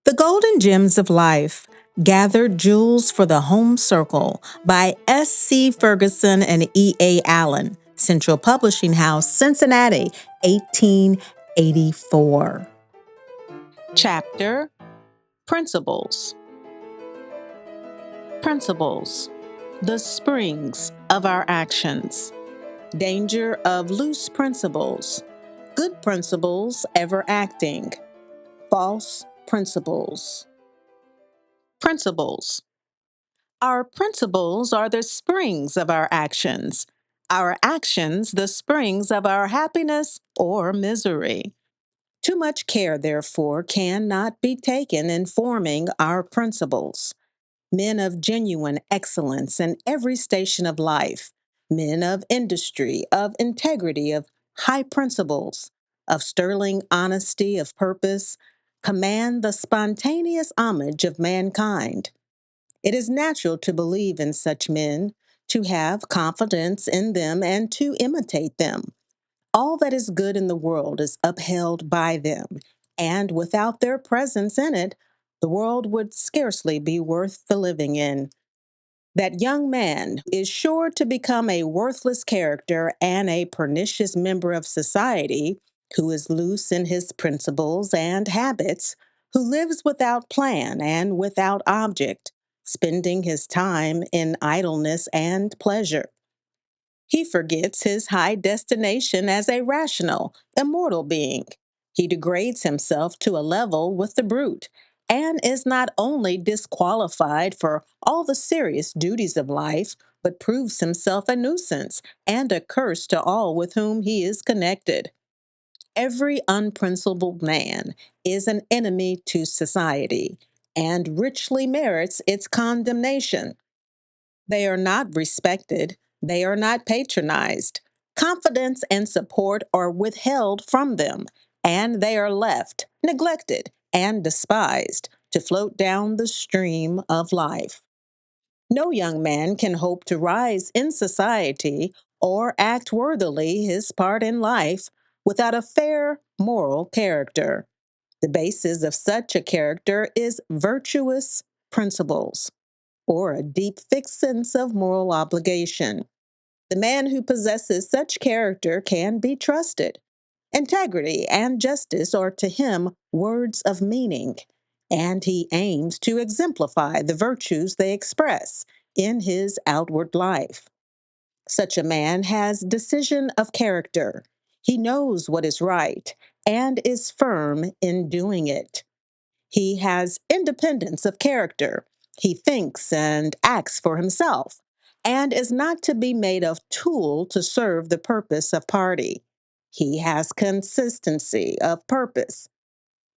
The Golden Gems of Life, Gathered Jewels for the Home Circle by S.C. Ferguson and E.A. Allen, Central Publishing House, Cincinnati, 1884. Chapter Principles. Principles, the springs of our actions. Danger of loose principles. Good principles ever acting. False principles. Principles. Our principles are the springs of our actions. Our actions, the springs of our happiness or misery. Too much care, therefore, cannot be taken in forming our principles. Men of genuine excellence in every station of life, men of industry, of integrity, of high principles, of sterling honesty of purpose, command the spontaneous homage of mankind. It is natural to believe in such men, to have confidence in them, and to imitate them. All that is good in the world is upheld by them, and without their presence in it, the world would scarcely be worth the living in. That young man is sure to become a worthless character and a pernicious member of society, who is loose in his principles and habits, who lives without plan and without object, spending his time in idleness and pleasure. He forgets his high destination as a rational, immortal being. He degrades himself to a level with the brute, and is not only disqualified for all the serious duties of life, but proves himself a nuisance and a curse to all with whom he is connected. Every unprincipled man is an enemy to society, and richly merits its condemnation. They are not respected. They are not patronized. Confidence and support are withheld from them, and they are left, neglected, and despised to float down the stream of life. No young man can hope to rise in society or act worthily his part in life without a fair moral character. The basis of such a character is virtuous principles, or a deep fixed sense of moral obligation. The man who possesses such character can be trusted. Integrity and justice are to him words of meaning, and he aims to exemplify the virtues they express in his outward life. Such a man has decision of character. He knows what is right and is firm in doing it. He has independence of character. He thinks and acts for himself, and is not to be made a tool to serve the purpose of party. He has consistency of purpose,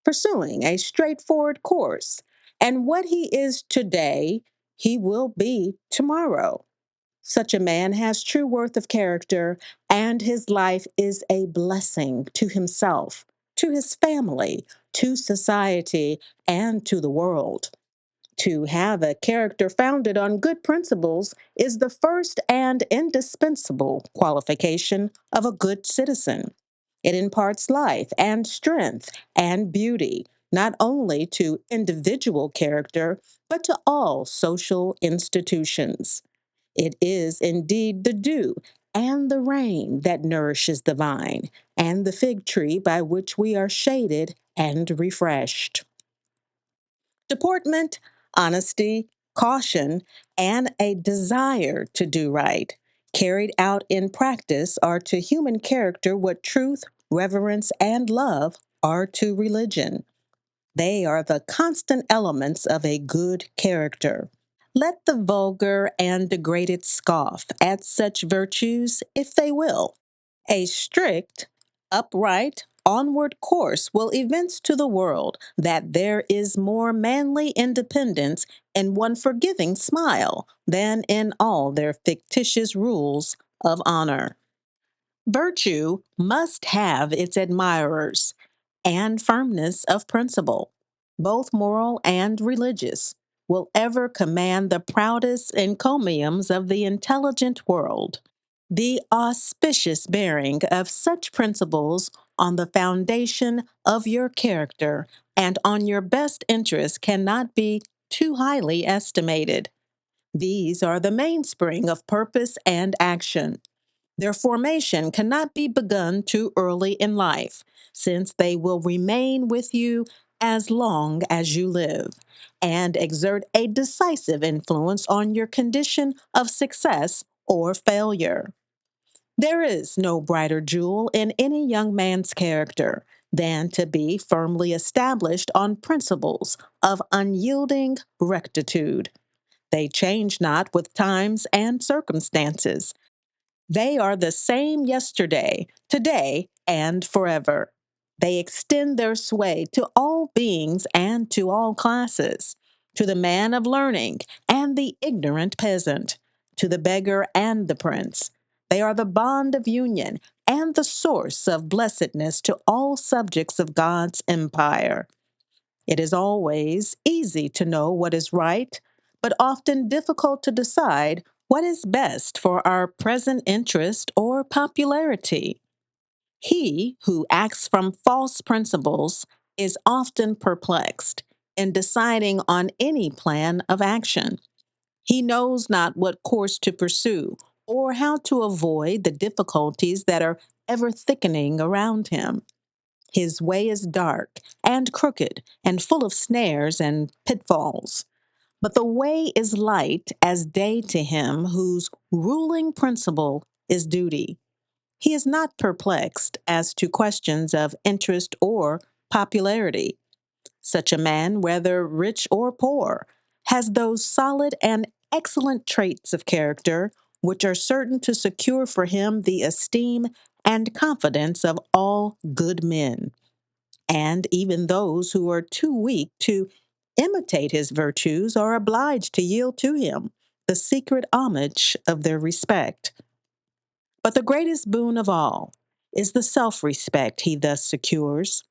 pursuing a straightforward course, and what he is today, he will be tomorrow. Such a man has true worth of character, and his life is a blessing to himself, to his family, to society, and to the world. To have a character founded on good principles is the first and indispensable qualification of a good citizen. It imparts life and strength and beauty, not only to individual character, but to all social institutions. It is indeed the dew and the rain that nourishes the vine, and the fig tree by which we are shaded and refreshed. Deportment, honesty, caution, and a desire to do right, carried out in practice, are to human character what truth, reverence, and love are to religion. They are the constant elements of a good character. Let the vulgar and degraded scoff at such virtues if they will. A strict, upright, onward course will evince to the world that there is more manly independence in one forgiving smile than in all their fictitious rules of honor. Virtue must have its admirers, and firmness of principle, both moral and religious, will ever command the proudest encomiums of the intelligent world. The auspicious bearing of such principles on the foundation of your character and on your best interests cannot be too highly estimated. These are the mainspring of purpose and action. Their formation cannot be begun too early in life, since they will remain with you as long as you live and exert a decisive influence on your condition of success or failure. There is no brighter jewel in any young man's character than to be firmly established on principles of unyielding rectitude. They change not with times and circumstances. They are the same yesterday, today, and forever. They extend their sway to all beings and to all classes, to the man of learning and the ignorant peasant, to the beggar and the prince. They are the bond of union and the source of blessedness to all subjects of God's empire. It is always easy to know what is right, but often difficult to decide what is best for our present interest or popularity. He who acts from false principles is often perplexed in deciding on any plan of action. He knows not what course to pursue or how to avoid the difficulties that are ever thickening around him. His way is dark and crooked and full of snares and pitfalls. But the way is light as day to him whose ruling principle is duty. He is not perplexed as to questions of interest or popularity. Such a man, whether rich or poor, has those solid and excellent traits of character which are certain to secure for him the esteem and confidence of all good men, and even those who are too weak to imitate his virtues are obliged to yield to him the secret homage of their respect. But the greatest boon of all is the self respect he thus secures.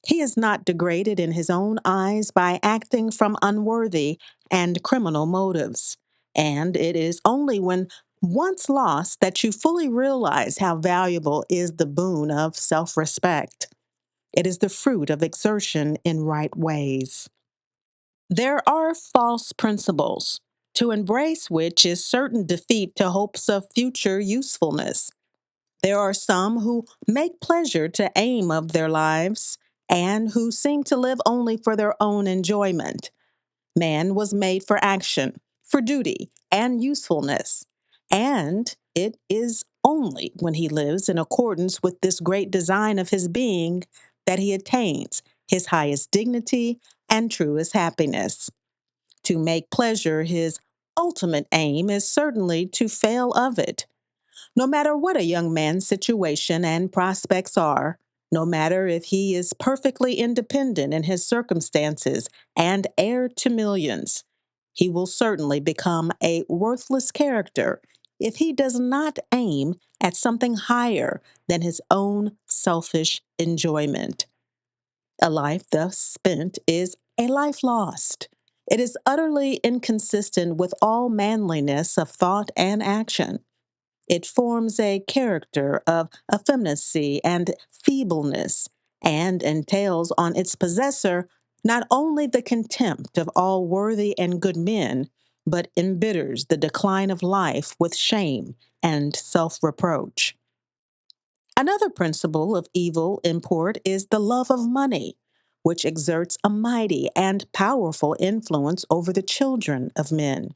He is not degraded in his own eyes by acting from unworthy and criminal motives. And it is only when once lost that you fully realize how valuable is the boon of self respect. It is the fruit of exertion in right ways. There are false principles, to embrace which is certain defeat to hopes of future usefulness. There are some who make pleasure to aim of their lives, and who seem to live only for their own enjoyment. Man was made for action, for duty, and usefulness. And it is only when he lives in accordance with this great design of his being that he attains his highest dignity and truest happiness. To make pleasure his ultimate aim is certainly to fail of it. No matter what a young man's situation and prospects are, no matter if he is perfectly independent in his circumstances and heir to millions, he will certainly become a worthless character if he does not aim at something higher than his own selfish enjoyment. A life thus spent is a life lost. It is utterly inconsistent with all manliness of thought and action. It forms a character of effeminacy and feebleness, and entails on its possessor not only the contempt of all worthy and good men, but embitters the decline of life with shame and self reproach. Another principle of evil import is the love of money, which exerts a mighty and powerful influence over the children of men.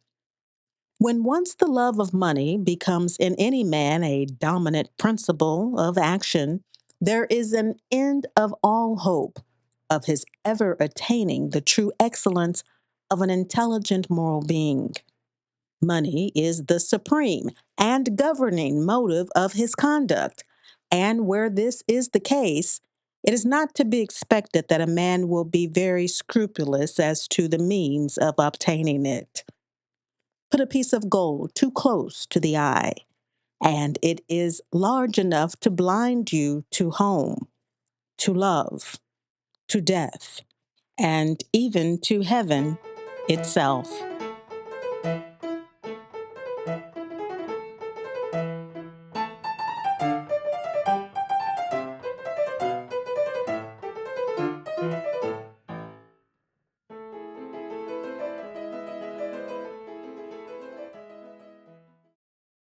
When once the love of money becomes in any man a dominant principle of action, there is an end of all hope of his ever attaining the true excellence of an intelligent moral being. Money is the supreme and governing motive of his conduct, and where this is the case, it is not to be expected that a man will be very scrupulous as to the means of obtaining it. Put a piece of gold too close to the eye, and it is large enough to blind you to home, to love, to death, and even to heaven itself.